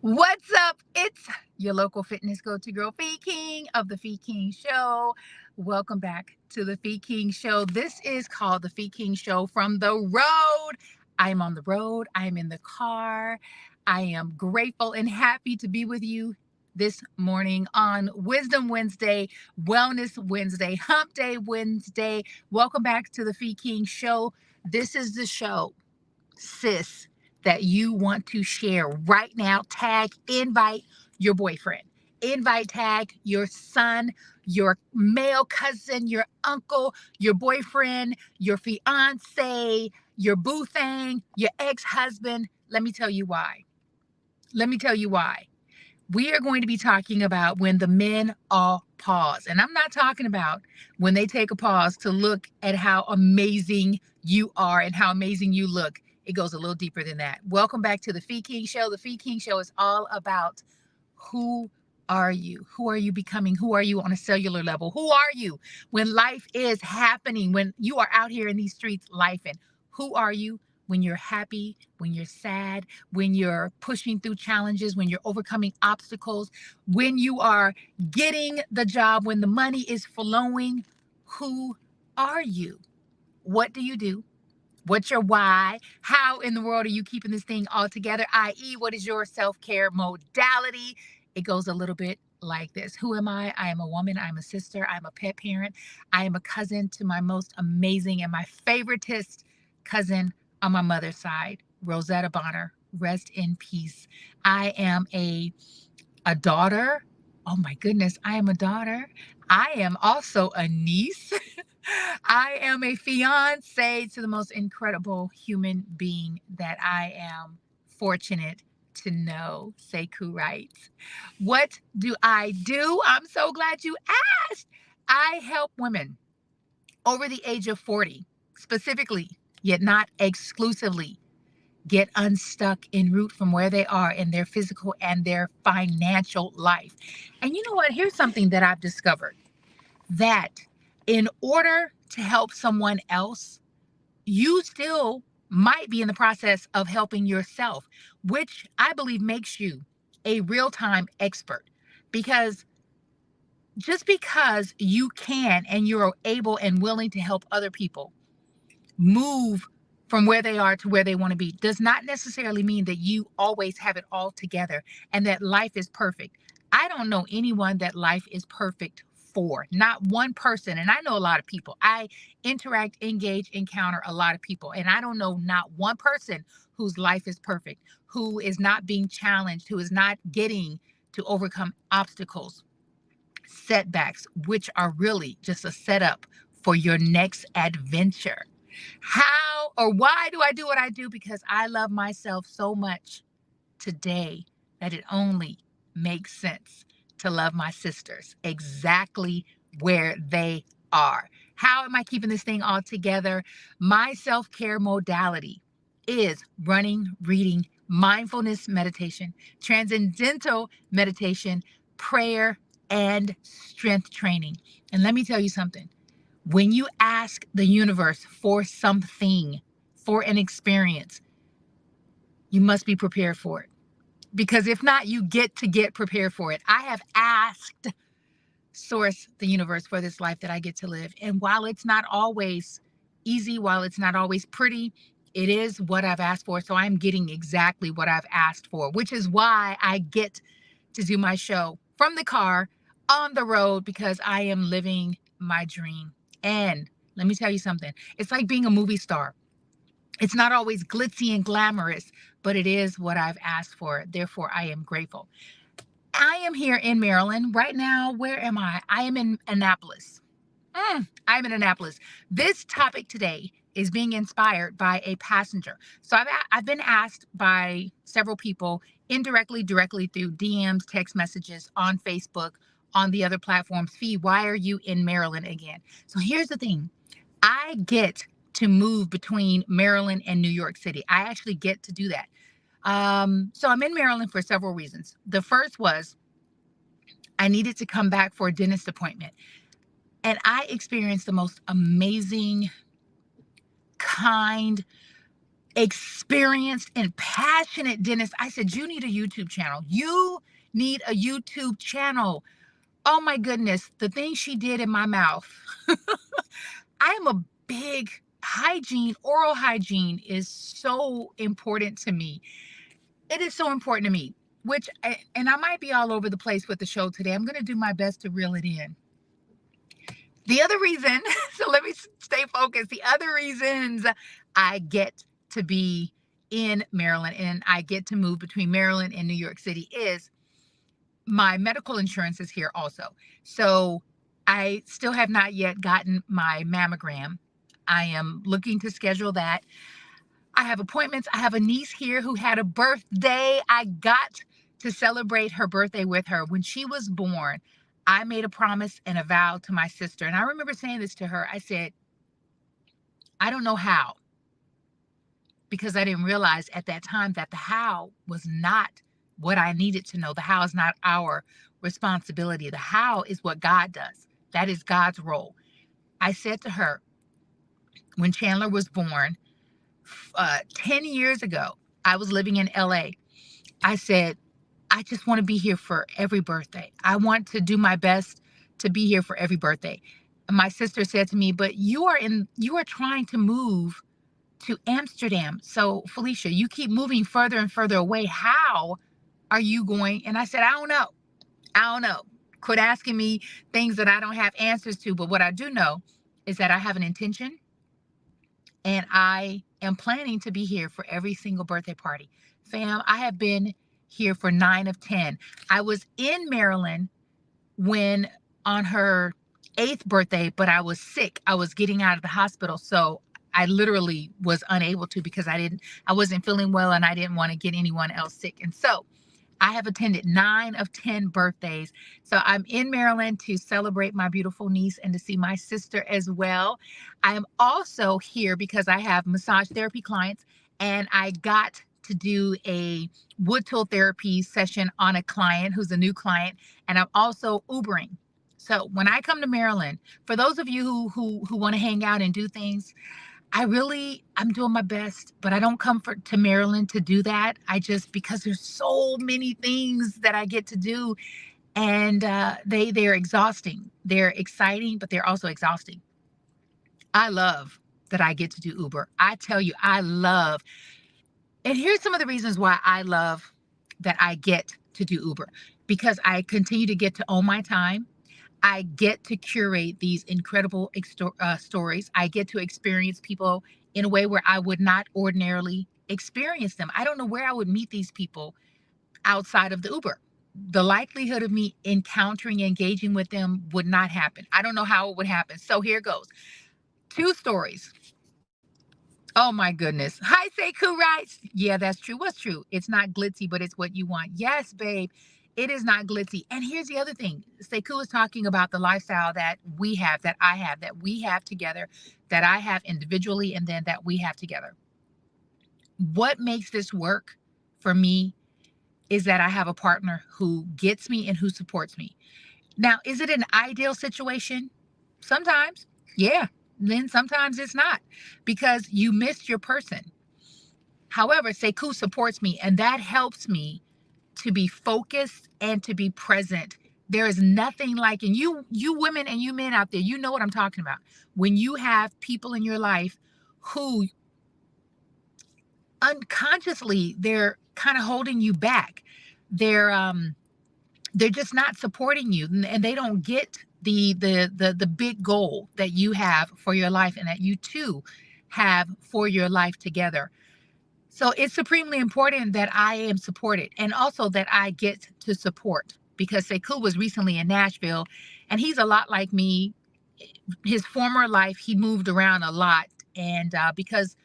What's up? It's your local fitness go-to girl, FeeKing of the FeeKing Show. Welcome back to the FeeKing Show. This is called the FeeKing Show from the road. I am on the road. I am in the car. I am grateful and happy to be with you this morning on Wisdom Wednesday, Wellness Wednesday, Hump Day Wednesday. Welcome back to the FeeKing Show. This is the show, sis, that you want to share right now. Tag, invite your boyfriend, invite, tag your son, your male cousin, your uncle, your boyfriend, your fiance, your boo thing, your ex-husband. Let me tell you why. Let me tell you why. We are going to be talking about when the men all pause. And I'm not talking about when they take a pause to look at how amazing you are and how amazing you look. It goes a little deeper than that. Welcome back to the FeeKing Show. The FeeKing Show is all about who are you? Who are you becoming? Who are you on a cellular level? Who are you when life is happening, when you are out here in these streets lifing? Who are you when you're happy, when you're sad, when you're pushing through challenges, when you're overcoming obstacles, when you are getting the job, when the money is flowing? Who are you? What do you do? What's your why? How in the world are you keeping this thing all together? I.e., what is your self-care modality? It goes a little bit like this. Who am I? I am a woman. I'm a sister. I'm a pet parent. I am a cousin to my most amazing and my favoritist cousin on my mother's side, Rosetta Bonner. Rest in peace. I am a daughter. Oh my goodness, I am a daughter. I am also a niece. I am a fiance to the most incredible human being that I am fortunate to know. Sekou writes. What do I do? I'm so glad you asked. I help women over the age of 40, specifically, yet not exclusively, get unstuck en route from where they are in their physical and their financial life. And you know what? Here's something that I've discovered, that in order to help someone else, you still might be in the process of helping yourself, which I believe makes you a real-time expert. Because just because you can and you're able and willing to help other people move from where they are to where they want to be does not necessarily mean that you always have it all together and that life is perfect. I don't know anyone that life is perfect for. Not one person. And I know a lot of people. I interact, engage, encounter a lot of people. And I don't know not one person whose life is perfect, who is not being challenged, who is not getting to overcome obstacles, setbacks, which are really just a setup for your next adventure. How or why do I do what I do? Because I love myself so much today that it only makes sense to love my sisters exactly where they are. How am I keeping this thing all together? My self-care modality is running, reading, mindfulness meditation, transcendental meditation, prayer, and strength training. And let me tell you something. When you ask the universe for something, for an experience, you must be prepared for it. Because if not, you get prepared for it. I have asked Source, the universe, for this life that I get to live. And while it's not always easy, while it's not always pretty, it is what I've asked for. So I'm getting exactly what I've asked for, which is why I get to do my show from the car on the road, because I am living my dream. And let me tell you something. It's like being a movie star. It's not always glitzy and glamorous, but it is what I've asked for. Therefore, I am grateful. I am here in Maryland right now. Where am I? I am in Annapolis. I'm in Annapolis. This topic today is being inspired by a passenger. So I've been asked by several people, indirectly, directly through DMs, text messages, on Facebook, on the other platforms. Fee, why are you in Maryland again? So here's the thing. I get to move between Maryland and New York City. I actually get to do that. So I'm in Maryland for several reasons. The first was I needed to come back for a dentist appointment. And I experienced the most amazing, kind, experienced and passionate dentist. I said, you need a YouTube channel. You need a YouTube channel. Oh my goodness, the thing she did in my mouth. I am a big hygiene, oral hygiene is so important to me. It is so important to me, and I might be all over the place with the show today. I'm going to do my best to reel it in. The other reason, so let me stay focused. The other reasons I get to be in Maryland and I get to move between Maryland and New York City is my medical insurance is here also. So I still have not yet gotten my mammogram. I am looking to schedule that. I have appointments. I have a niece here who had a birthday. I got to celebrate her birthday with her. When she was born, I made a promise and a vow to my sister. And I remember saying this to her. I said, I don't know how, because I didn't realize at that time that the how was not what I needed to know. The how is not our responsibility. The how is what God does. That is God's role. I said to her, when Chandler was born, 10 years ago, I was living in LA. I said, I just want to be here for every birthday. I want to do my best to be here for every birthday. And my sister said to me, but you are trying to move to Amsterdam. So Felicia, you keep moving further and further away. How are you going? And I said, I don't know. I don't know. Quit asking me things that I don't have answers to. But what I do know is that I have an intention and I am planning to be here for every single birthday party. Fam, I have been here for 9 of 10. I was in Maryland when on her 8th birthday, but I was sick. I was getting out of the hospital. So I literally was unable to because I wasn't feeling well and I didn't want to get anyone else sick. And so I have attended 9 of 10 birthdays. So I'm in Maryland to celebrate my beautiful niece and to see my sister as well. I am also here because I have massage therapy clients and I got to do a wood tool therapy session on a client who's a new client, and I'm also Ubering. So when I come to Maryland, for those of you who want to hang out and do things, I'm doing my best, but I don't come to Maryland to do that. Because there's so many things that I get to do, and they're exhausting. They're exciting, but they're also exhausting. I love that I get to do Uber. I tell you, and here's some of the reasons why I love that I get to do Uber, because I continue to get to own my time. I get to curate these incredible stories. I get to experience people in a way where I would not ordinarily experience them. I don't know where I would meet these people outside of the Uber. The likelihood of me encountering, engaging with them would not happen. I don't know how it would happen. So here goes. 2 stories. Oh my goodness. Hi, Sekou writes. Yeah, that's true. What's true? It's not glitzy, but it's what you want. Yes, babe. It is not glitzy. And here's the other thing. Sekou is talking about the lifestyle that we have, that I have, that we have together, that I have individually, and then that we have together. What makes this work for me is that I have a partner who gets me and who supports me. Now, is it an ideal situation? Sometimes, yeah. Then sometimes it's not, because you missed your person. However, Sekou supports me, and that helps me to be focused and to be present. There is nothing like, and you women and you men out there, you know what I'm talking about. When you have people in your life who unconsciously, they're kind of holding you back. They're just not supporting you, and they don't get the big goal that you have for your life and that you too have for your life together. So it's supremely important that I am supported, and also that I get to support, because Sekou was recently in Nashville and he's a lot like me. His former life, he moved around a lot, and because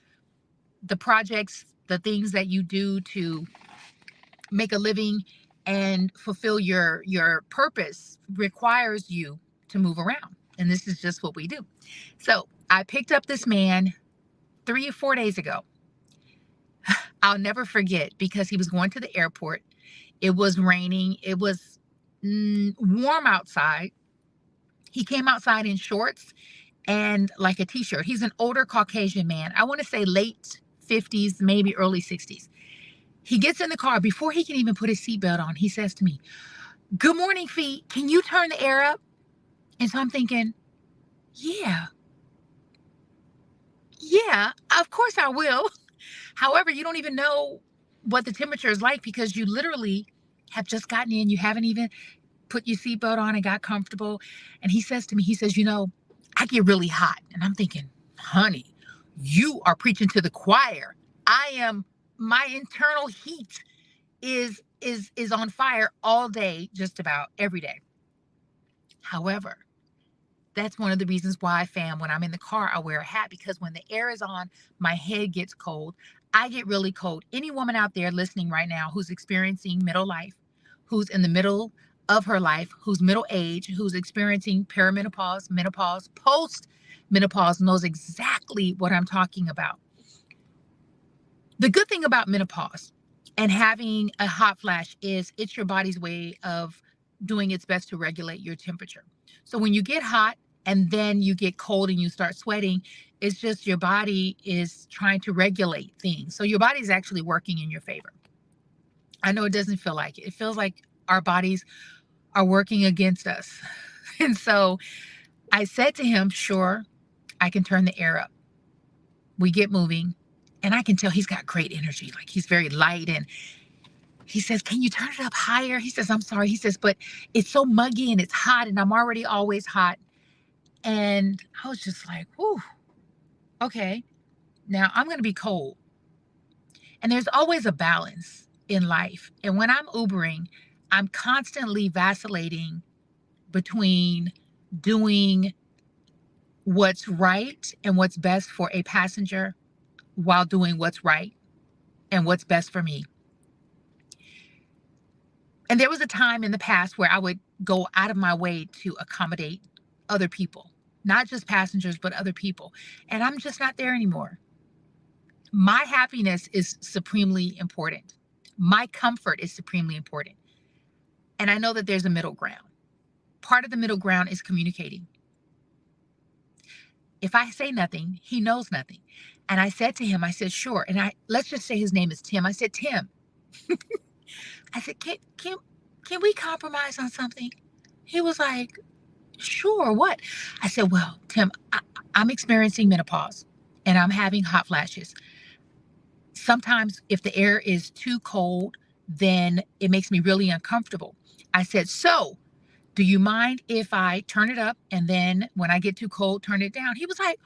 the projects, the things that you do to make a living and fulfill your purpose requires you to move around. And this is just what we do. So I picked up this man 3 or 4 days ago. I'll never forget, because he was going to the airport. It was raining. It was warm outside. He came outside in shorts and like a t-shirt. He's an older Caucasian man. I want to say late 50s, maybe early 60s. He gets in the car. Before he can even put his seatbelt on, he says to me, "Good morning, Fee. Can you turn the air up?" And so I'm thinking, yeah, of course I will. However, you don't even know what the temperature is like because you literally have just gotten in. You haven't even put your seatbelt on and got comfortable. And he says to me, he says, I get really hot. And I'm thinking, honey, you are preaching to the choir. My internal heat is on fire all day, just about every day. However, that's one of the reasons why, fam, when I'm in the car, I wear a hat, because when the air is on, my head gets cold. I get really cold. Any woman out there listening right now who's experiencing middle life, who's in the middle of her life, who's middle age, who's experiencing perimenopause, menopause, post menopause, knows exactly what I'm talking about. The good thing about menopause and having a hot flash is it's your body's way of doing its best to regulate your temperature. So when you get hot and then you get cold and you start sweating, it's just your body is trying to regulate things. So your body is actually working in your favor. I know it doesn't feel like it. It feels like our bodies are working against us. And so I said to him, sure, I can turn the air up. We get moving. And I can tell he's got great energy. Like, he's very light. And he says, can you turn it up higher? He says, I'm sorry. He says, but it's so muggy and it's hot and I'm already always hot. And I was just like, whew, okay, now I'm going to be cold. And there's always a balance in life. And when I'm Ubering, I'm constantly vacillating between doing what's right and what's best for a passenger while doing what's right and what's best for me. And there was a time in the past where I would go out of my way to accommodate other people, not just passengers, but other people. And I'm just not there anymore. My happiness is supremely important. My comfort is supremely important. And I know that there's a middle ground. Part of the middle ground is communicating. If I say nothing, he knows nothing. And I said to him, I said, sure. And let's just say his name is Tim. I said, Tim, I said, can we compromise on something? He was like, sure, what? I said, well, Tim, I'm experiencing menopause and I'm having hot flashes. Sometimes if the air is too cold, then it makes me really uncomfortable. I said, so do you mind if I turn it up and then when I get too cold, turn it down? He was like,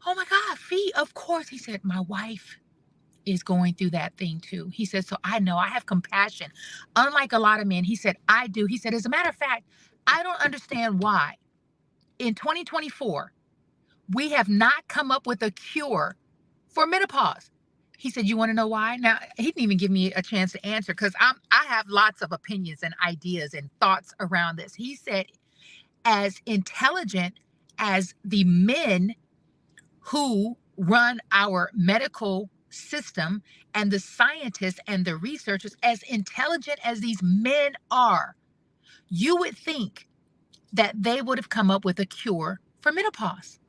oh my God, Fee, of course. He said, my wife is going through that thing too. He said, so I know, I have compassion. Unlike a lot of men, he said, I do. He said, as a matter of fact, I don't understand why in 2024, we have not come up with a cure for menopause. He said, you want to know why? Now, he didn't even give me a chance to answer because I have lots of opinions and ideas and thoughts around this. He said, as intelligent as the men who run our medical system and the scientists and the researchers, as intelligent as these men are, you would think that they would have come up with a cure for menopause.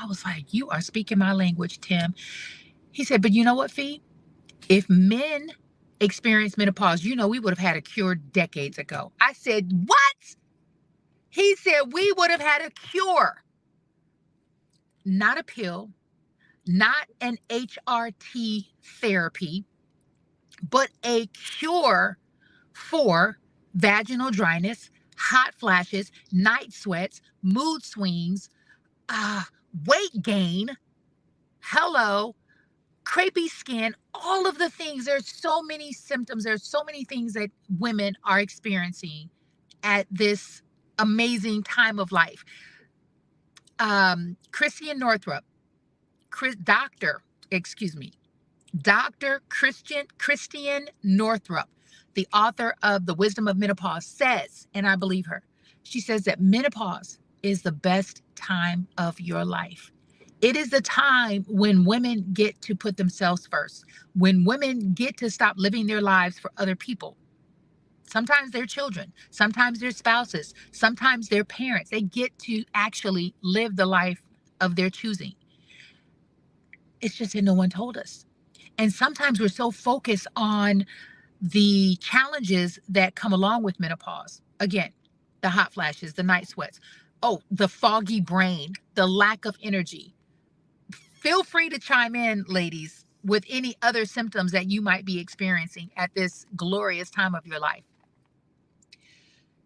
I was like, you are speaking my language, Tim. He said, but you know what, Fee? If men experience menopause, we would have had a cure decades ago. I said, what? He said, we would have had a cure. Not a pill, not an HRT therapy, but a cure for vaginal dryness, hot flashes, night sweats, mood swings, weight gain, crepey skin, all of the things. There's so many symptoms. There's so many things that women are experiencing at this amazing time of life. Christian Northrup, Dr. Christian Northrup, the author of The Wisdom of Menopause, says, and I believe her, she says that menopause is the best time of your life. It is the time when women get to put themselves first, when women get to stop living their lives for other people. Sometimes their children, sometimes their spouses, sometimes their parents. They get to actually live the life of their choosing. It's just that no one told us. And sometimes we're so focused on the challenges that come along with menopause. Again, the hot flashes, the night sweats, oh, the foggy brain, the lack of energy. Feel free to chime in, ladies, with any other symptoms that you might be experiencing at this glorious time of your life.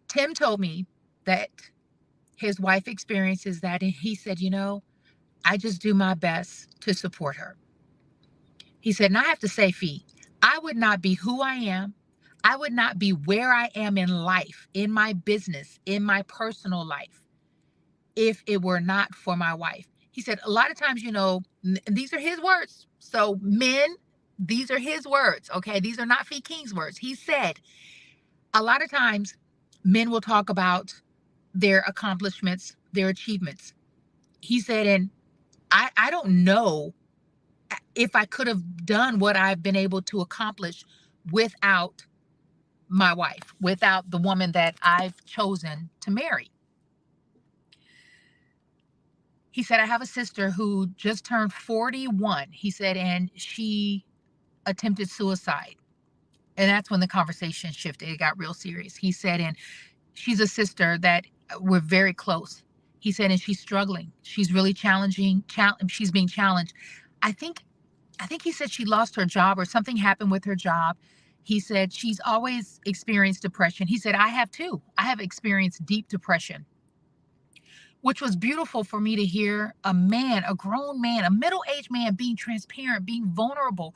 Tim told me that his wife experiences that, and he said, I just do my best to support her. He said, and I have to say, Fee, I would not be who I am. I would not be where I am in life, in my business, in my personal life, if it were not for my wife. He said, a lot of times, these are his words. So men, these are his words. Okay. These are not FeeKing's words. He said, a lot of times men will talk about their accomplishments, their achievements. He said, and I don't know if I could have done what I've been able to accomplish without my wife, without the woman that I've chosen to marry. He said, I have a sister who just turned 41. He said, and she attempted suicide. And that's when the conversation shifted. It got real serious. He said, and she's a sister that we're very close. He said, and she's struggling. She's really challenging. She's being challenged. I think he said she lost her job or something happened with her job. He said she's always experienced depression. He said, I have too. I have experienced deep depression, which was beautiful for me to hear a man, a grown man, a middle-aged man being transparent, being vulnerable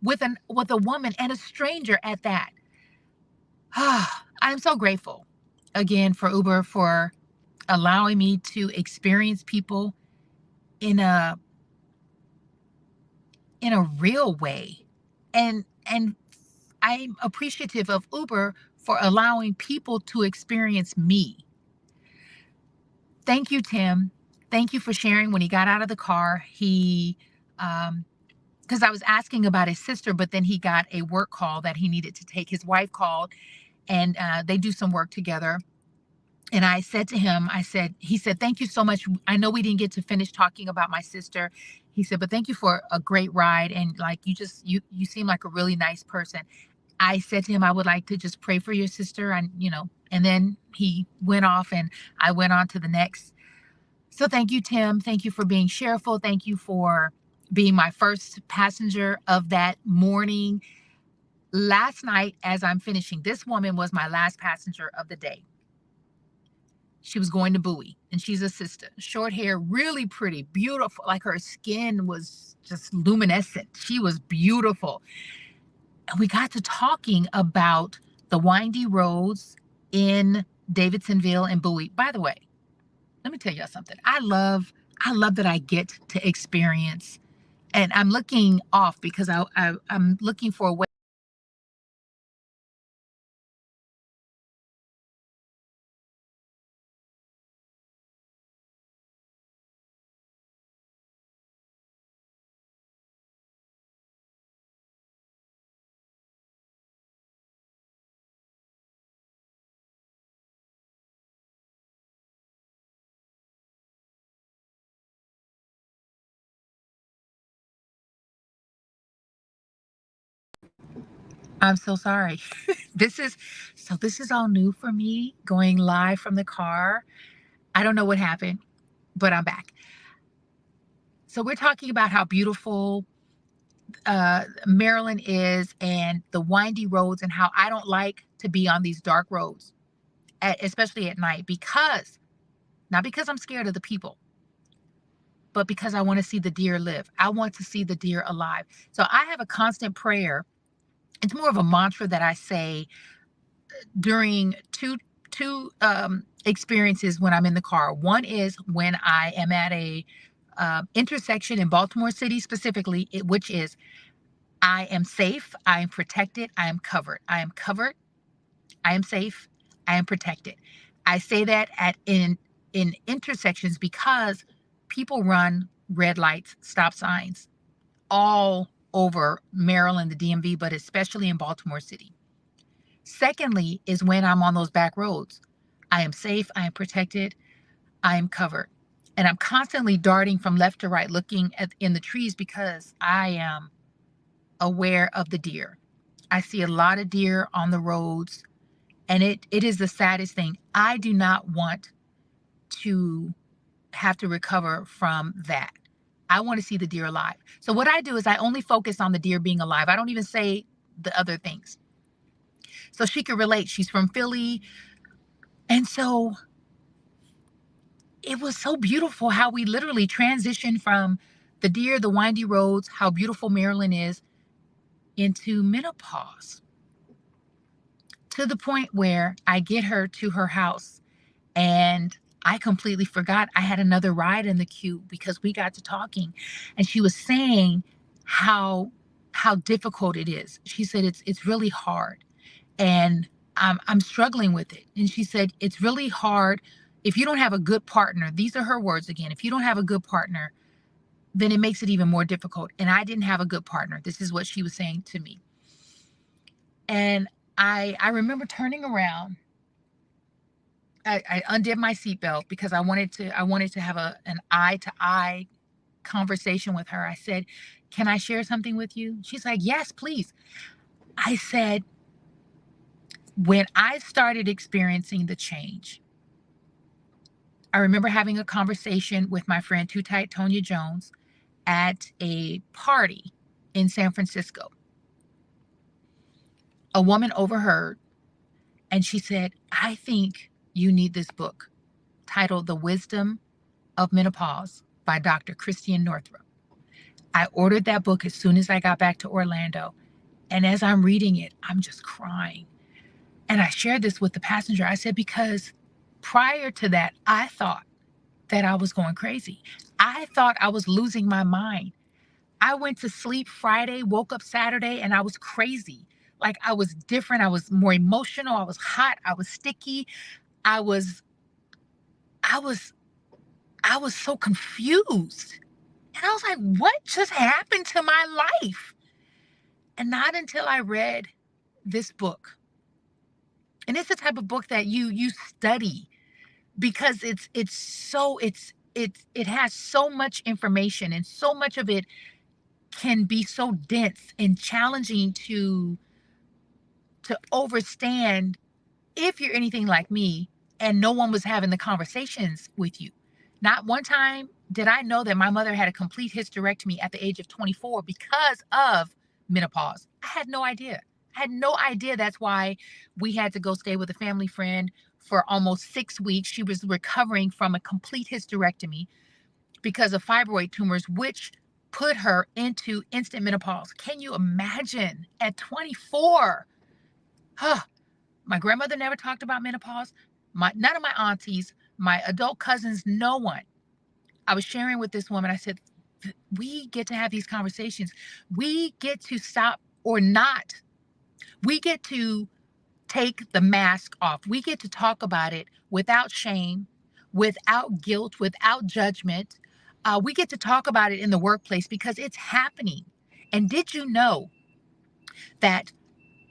with a woman and a stranger at that. I'm so grateful again for Uber for allowing me to experience people in a real way. And I'm appreciative of Uber for allowing people to experience me. Thank you, Tim. Thank you for sharing. When he got out of the car, because I was asking about his sister, but then he got a work call that he needed to take. His wife called, and they do some work together. And I said to him, he said, thank you so much. I know we didn't get to finish talking about my sister. He said, but thank you for a great ride. And like, you seem like a really nice person. I said to him, I would like to just pray for your sister. And, and then he went off and I went on to the next. So thank you, Tim. Thank you for being cheerful. Thank you for being my first passenger of that morning. Last night, as I'm finishing, this woman was my last passenger of the day. She was going to Bowie, and she's a sister. Short hair, really pretty, beautiful. Like her skin was just luminescent. She was beautiful. And we got to talking about the windy roads in Davidsonville and Bowie. By the way, let me tell y'all something. I love that I get to experience, and I'm looking off because I'm looking for a way. I'm so sorry. This is all new for me, going live from the car. I don't know what happened, but I'm back. So we're talking about how beautiful Maryland is and the windy roads, and how I don't like to be on these dark roads, especially at night, not because I'm scared of the people, but because I want to see the deer live. I want to see the deer alive. So I have a constant prayer. It's more of a mantra that I say during two experiences when I'm in the car. One is when I am at a intersection in Baltimore City specifically, which is, I am safe, I am protected, I am covered. I am covered, I am safe, I am protected. I say that in intersections because people run red lights, stop signs all over Maryland, the DMV, but especially in Baltimore City. Secondly is when I'm on those back roads. I am safe, I am protected, I am covered. And I'm constantly darting from left to right, looking in the trees because I am aware of the deer. I see a lot of deer on the roads, and it is the saddest thing. I do not want to have to recover from that. I want to see the deer alive. So what I do is I only focus on the deer being alive. I don't even say the other things. So she could relate. She's from Philly. And so it was so beautiful how we literally transitioned from the deer, the windy roads, how beautiful Maryland is, into menopause, to the point where I get her to her house and I completely forgot I had another ride in the queue because we got to talking, and she was saying how difficult it is. She said it's really hard, and I'm struggling with it. And she said it's really hard if you don't have a good partner. These are her words again. If you don't have a good partner, then it makes it even more difficult. And I didn't have a good partner. This is what she was saying to me. And I remember turning around. I undid my seatbelt because I wanted to have an eye to eye conversation with her. I said, "Can I share something with you?" She's like, "Yes, please." I said, when I started experiencing the change, I remember having a conversation with my friend Too Tight Tonya Jones at a party in San Francisco. A woman overheard, and she said, "I think you need this book titled The Wisdom of Menopause by Dr. Christian Northrup." I ordered that book as soon as I got back to Orlando. And as I'm reading it, I'm just crying. And I shared this with the passenger. I said, because prior to that, I thought that I was going crazy. I thought I was losing my mind. I went to sleep Friday, woke up Saturday, and I was crazy. Like, I was different. I was more emotional. I was hot. I was sticky. I was so confused. And I was like, what just happened to my life? And not until I read this book. And it's the type of book that you study because it has so much information, and so much of it can be so dense and challenging to overstand if you're anything like me and no one was having the conversations with you. Not one time did I know that my mother had a complete hysterectomy at the age of 24 because of menopause. I had no idea. I had no idea that's why we had to go stay with a family friend for almost 6 weeks. She was recovering from a complete hysterectomy because of fibroid tumors, which put her into instant menopause. Can you imagine at 24? Huh. My grandmother never talked about menopause. None of my aunties, my adult cousins, no one. I was sharing with this woman. I said, we get to have these conversations. We get to stop or not. We get to take the mask off. We get to talk about it without shame, without guilt, without judgment. We get to talk about it in the workplace because it's happening. And did you know that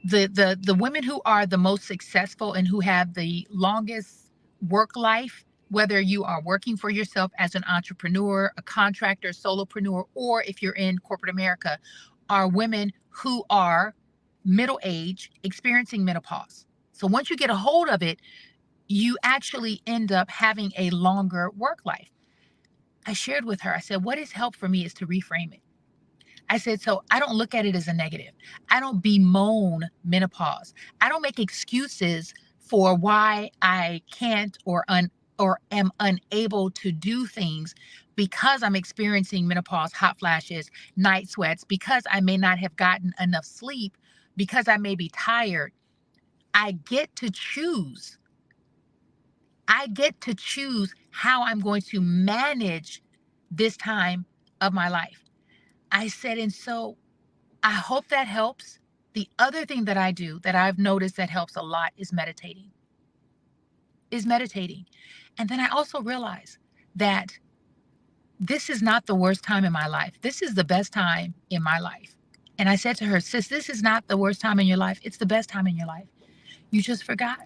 the women who are the most successful and who have the longest work life, whether you are working for yourself as an entrepreneur, a contractor, solopreneur, or if you're in corporate America, are women who are middle age experiencing menopause. So once you get a hold of it, you actually end up having a longer work life. I shared with her, I said, what has helped for me is to reframe it. I said, so I don't look at it as a negative. I don't bemoan menopause. I don't make excuses for why I can't or am unable to do things because I'm experiencing menopause, hot flashes, night sweats, because I may not have gotten enough sleep, because I may be tired. I get to choose. I get to choose how I'm going to manage this time of my life. I said, and so I hope that helps. The other thing that I do that I've noticed that helps a lot is meditating. And then I also realize that this is not the worst time in my life. This is the best time in my life. And I said to her, sis, this is not the worst time in your life. It's the best time in your life. You just forgot.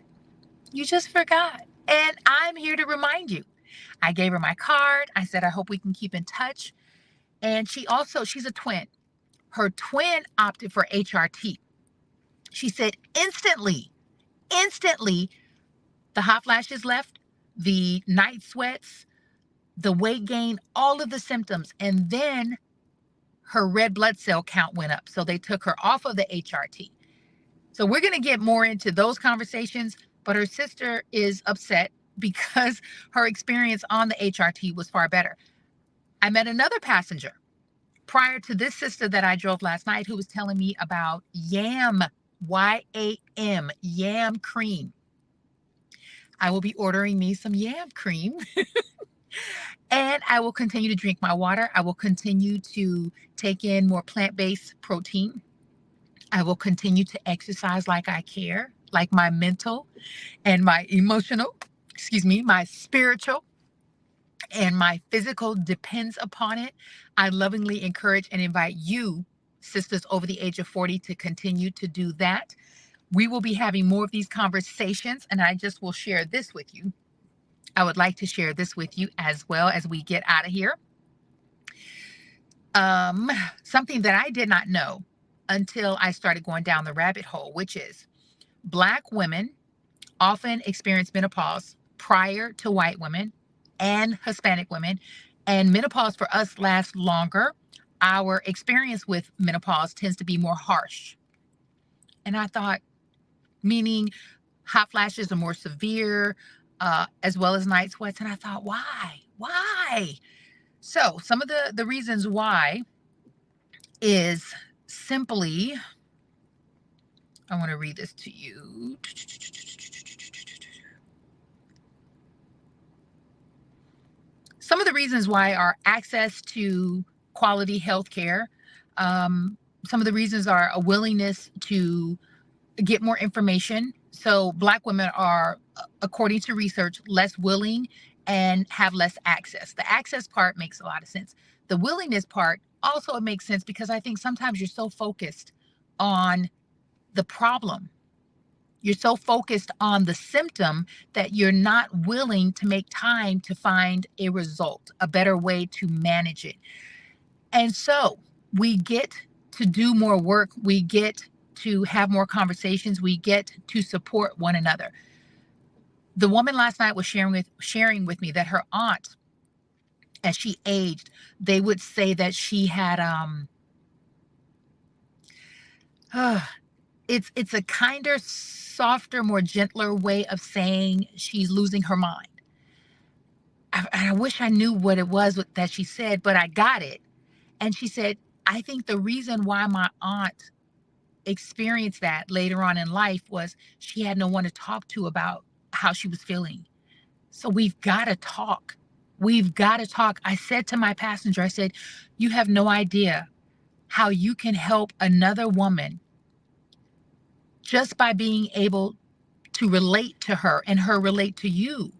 You just forgot. And I'm here to remind you I gave her my card. I said, I hope we can keep in touch. And she's a twin. Her twin opted for HRT. She said instantly, the hot flashes left, the night sweats, the weight gain, all of the symptoms. And then her red blood cell count went up. So they took her off of the HRT. So we're going to get more into those conversations, but her sister is upset because her experience on the HRT was far better. I met another passenger prior to this sister that I drove last night who was telling me about YAM, YAM, YAM cream. I will be ordering me some YAM cream. And I will continue to drink my water. I will continue to take in more plant-based protein. I will continue to exercise like I care, like my mental and my emotional, my spiritual and my physical depends upon it. I lovingly encourage and invite you, sisters over the age of 40, to continue to do that. We will be having more of these conversations, and I just will share this with you. I would like to share this with you as well as we get out of here. Something that I did not know until I started going down the rabbit hole, which is Black women often experience menopause prior to white women and Hispanic women, and menopause for us lasts longer. Our experience with menopause tends to be more harsh. And I thought, meaning hot flashes are more severe, as well as night sweats. And I thought, why? So some of the reasons why is simply, I want to read this to you. Some of the reasons why are access to quality health care. Some of the reasons are a willingness to get more information. So Black women are, according to research, less willing and have less access. The access part makes a lot of sense. The willingness part also makes sense because I think sometimes you're so focused on the problem. You're so focused on the symptom that you're not willing to make time to find a result, a better way to manage it. And so we get to do more work. We get to have more conversations. We get to support one another. The woman last night was sharing with me that her aunt, as she aged, they would say that she had it's a kinder, softer, more gentler way of saying she's losing her mind. I wish I knew what it was that she said, but I got it. And she said, I think the reason why my aunt experienced that later on in life was she had no one to talk to about how she was feeling. So we've got to talk. We've got to talk. I said to my passenger, I said, you have no idea how you can help another woman just by being able to relate to her and her relate to you.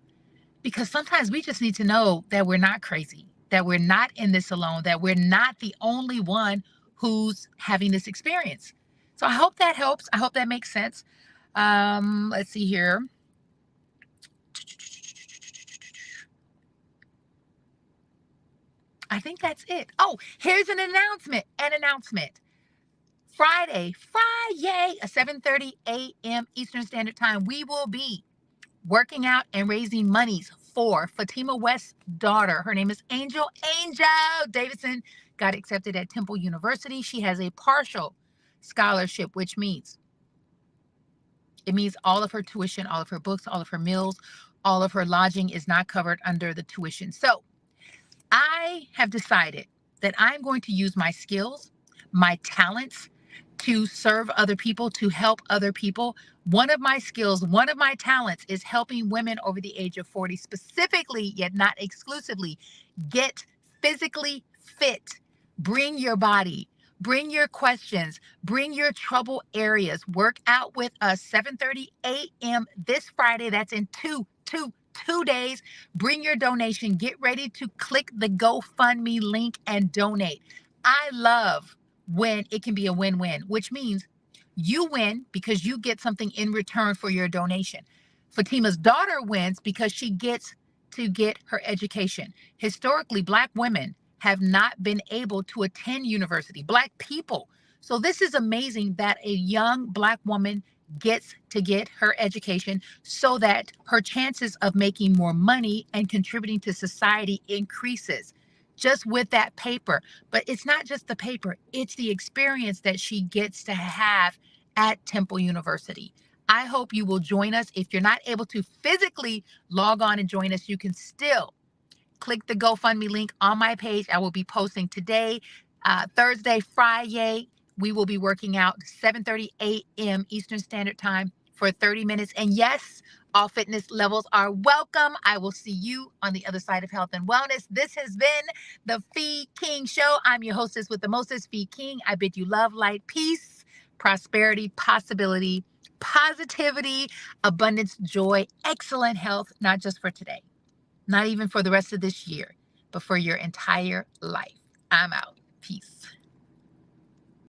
Because sometimes we just need to know that we're not crazy, that we're not in this alone, that we're not the only one who's having this experience. So I hope that helps. I hope that makes sense. Let's see here. I think that's it. Oh, here's an announcement. Friday at 7:30 a.m. Eastern Standard Time, we will be working out and raising monies for Fatima West's daughter. Her name is Angel Davidson. Got accepted at Temple University. She has a partial scholarship, which means all of her tuition, all of her books, all of her meals, all of her lodging is not covered under the tuition. So I have decided that I'm going to use my skills, my talents to serve other people, to help other people. One of my skills, one of my talents is helping women over the age of 40, specifically, yet not exclusively, get physically fit. Bring your body, bring your questions, bring your trouble areas. Work out with us 7:30 a.m. this Friday. That's in two days. Bring your donation. Get ready to click the GoFundMe link and donate. I love when it can be a win-win, which means you win because you get something in return for your donation. Fatima's daughter wins because she gets to get her education. Historically, Black women have not been able to attend university, Black people. So this is amazing that a young Black woman gets to get her education so that her chances of making more money and contributing to society increases just with that paper. But it's not just the paper, it's the experience that she gets to have at Temple University. I hope you will join us. If you're not able to physically log on and join us, you can still click the GoFundMe link on my page. I will be posting today, Thursday, Friday. We will be working out 7:30 a.m. Eastern Standard Time for 30 minutes. And yes, all fitness levels are welcome. I will see you on the other side of health and wellness. This has been the FeeKing Show. I'm your hostess with the mostest, FeeKing. I bid you love, light, peace, prosperity, possibility, positivity, abundance, joy, excellent health, not just for today, not even for the rest of this year, but for your entire life. I'm out. Peace.